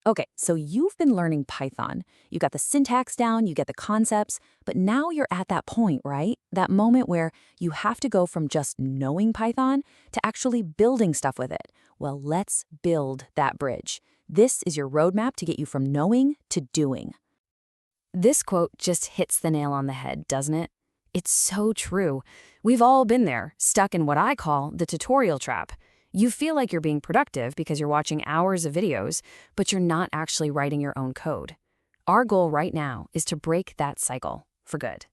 Okay, so you've been learning Python. You got the syntax down, you get the concepts, but now you're at that point, right? That moment where you have to go from just knowing Python to actually building stuff with it. Well, let's build that bridge. This is your roadmap to get you from knowing to doing. This quote just hits the nail on the head, doesn't it? It's so true. We've all been there, stuck in what I call the tutorial trap. You feel like you're being productive because you're watching hours of videos, but you're not actually writing your own code. Our goal right now is to break that cycle for good.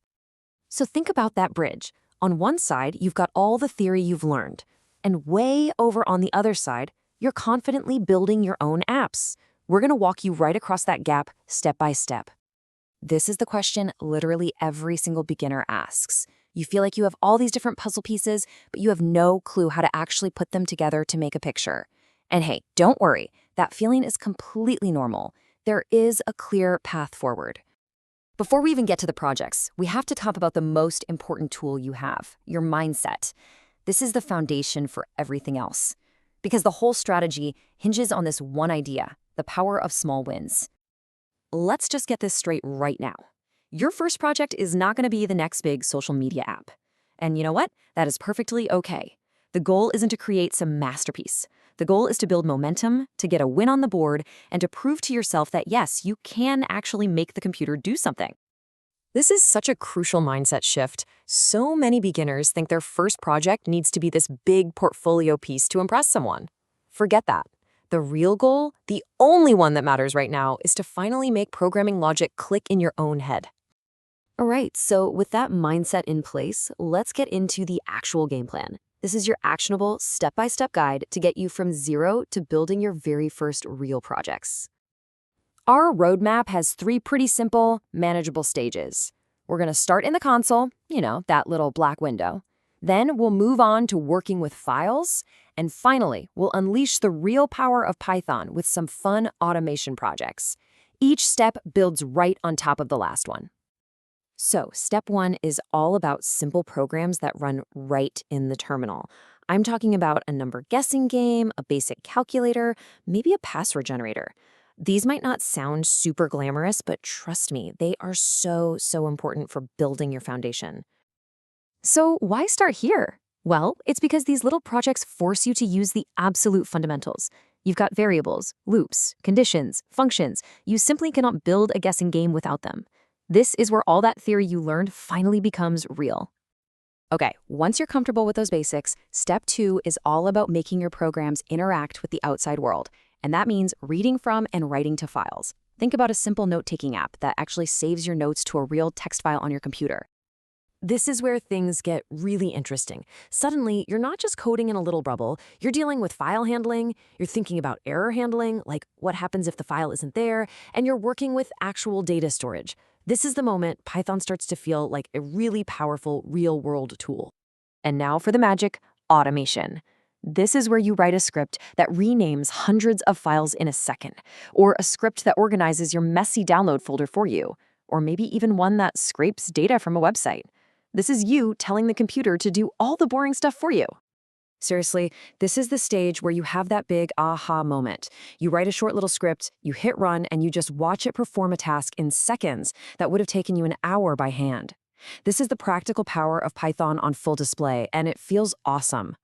So think about that bridge. On one side, you've got all the theory you've learned, and way over on the other side, you're confidently building your own apps. We're going to walk you right across that gap step by step. This is the question literally every single beginner asks. You feel like you have all these different puzzle pieces, but you have no clue how to actually put them together to make a picture. And hey, don't worry, that feeling is completely normal. There is a clear path forward. Before we even get to the projects, we have to talk about the most important tool you have, your mindset. This is the foundation for everything else. Because the whole strategy hinges on this one idea, the power of small wins. Let's just get this straight right now. Your first project is not going to be the next big social media app. And you know what? That is perfectly okay. The goal isn't to create some masterpiece. The goal is to build momentum, to get a win on the board, and to prove to yourself that yes, you can actually make the computer do something. This is such a crucial mindset shift. So many beginners think their first project needs to be this big portfolio piece to impress someone. Forget that. The real goal, the only one that matters right now, is to finally make programming logic click in your own head. All right, so with that mindset in place, let's get into the actual game plan. This is your actionable, step-by-step guide to get you from zero to building your very first real projects. Our roadmap has 3 pretty simple, manageable stages. We're going to start in the console, that little black window. Then we'll move on to working with files. And finally, we'll unleash the real power of Python with some fun automation projects. Each step builds right on top of the last one. So, step 1 is all about simple programs that run right in the terminal. I'm talking about a number guessing game, a basic calculator, maybe a password generator. These might not sound super glamorous, but trust me, they are so important for building your foundation. So, why start here? Well, it's because these little projects force you to use the absolute fundamentals. You've got variables, loops, conditions, functions. You simply cannot build a guessing game without them. This is where all that theory you learned finally becomes real. Okay, once you're comfortable with those basics, step 2 is all about making your programs interact with the outside world. And that means reading from and writing to files. Think about a simple note-taking app that actually saves your notes to a real text file on your computer. This is where things get really interesting. Suddenly, you're not just coding in a little bubble, you're dealing with file handling, you're thinking about error handling, like what happens if the file isn't there, and you're working with actual data storage. This is the moment Python starts to feel like a really powerful real-world tool. And now for the magic, automation. This is where you write a script that renames hundreds of files in a second, or a script that organizes your messy download folder for you, or maybe even one that scrapes data from a website. This is you telling the computer to do all the boring stuff for you. Seriously, this is the stage where you have that big aha moment. You write a short little script, you hit run, and you just watch it perform a task in seconds that would have taken you an hour by hand. This is the practical power of Python on full display, and it feels awesome.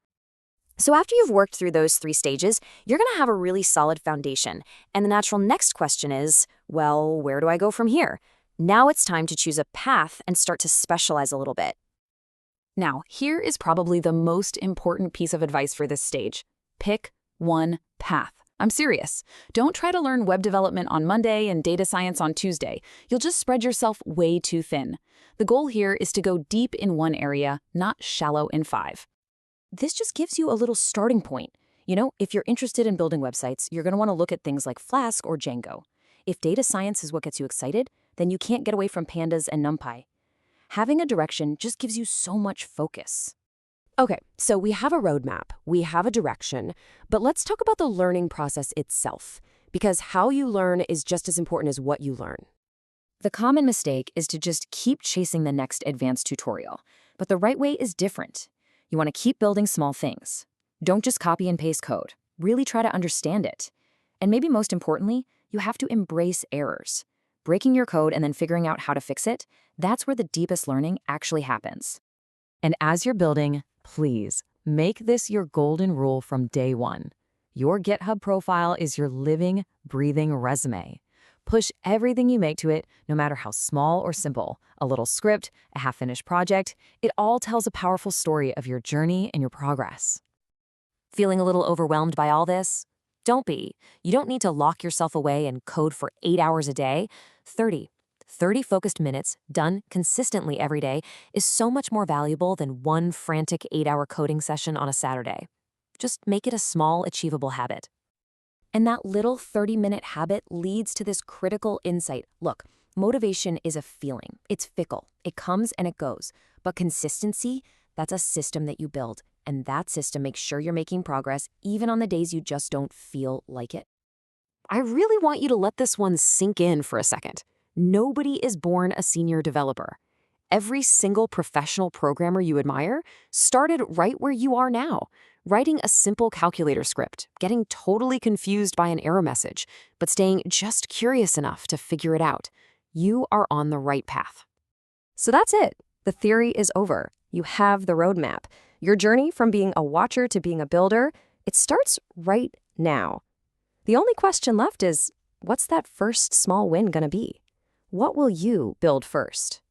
So after you've worked through those 3 stages, you're going to have a really solid foundation. And the natural next question is, well, where do I go from here? Now it's time to choose a path and start to specialize a little bit. Now, here is probably the most important piece of advice for this stage. Pick one path. I'm serious. Don't try to learn web development on Monday and data science on Tuesday. You'll just spread yourself way too thin. The goal here is to go deep in one area, not shallow in 5. This just gives you a little starting point. If you're interested in building websites, you're going to want to look at things like Flask or Django. If data science is what gets you excited, then you can't get away from pandas and NumPy. Having a direction just gives you so much focus. Okay, so we have a roadmap, we have a direction, but let's talk about the learning process itself, because how you learn is just as important as what you learn. The common mistake is to just keep chasing the next advanced tutorial, but the right way is different. You want to keep building small things. Don't just copy and paste code. Really try to understand it. And maybe most importantly, You have to embrace errors. Breaking your code and then figuring out how to fix it, that's where the deepest learning actually happens. And as you're building, please make this your golden rule from day one. Your GitHub profile is your living, breathing resume. Push everything you make to it, no matter how small or simple. A little script, a half-finished project, it all tells a powerful story of your journey and your progress. Feeling a little overwhelmed by all this? Don't be. You don't need to lock yourself away and code for 8 hours a day. 30 focused minutes, done consistently every day, is so much more valuable than one frantic 8-hour coding session on a Saturday. Just make it a small, achievable habit. And that little 30-minute habit leads to this critical insight. Look, motivation is a feeling. It's fickle. It comes and it goes. But consistency, that's a system that you build. And that system makes sure you're making progress even on the days you just don't feel like it. I really want you to let this one sink in for a second. Nobody is born a senior developer. Every single professional programmer you admire started right where you are now, writing a simple calculator script, getting totally confused by an error message, but staying just curious enough to figure it out. You are on the right path. So that's it. The theory is over. You have the roadmap. Your journey from being a watcher to being a builder, it starts right now. The only question left is, what's that first small win gonna be? What will you build first?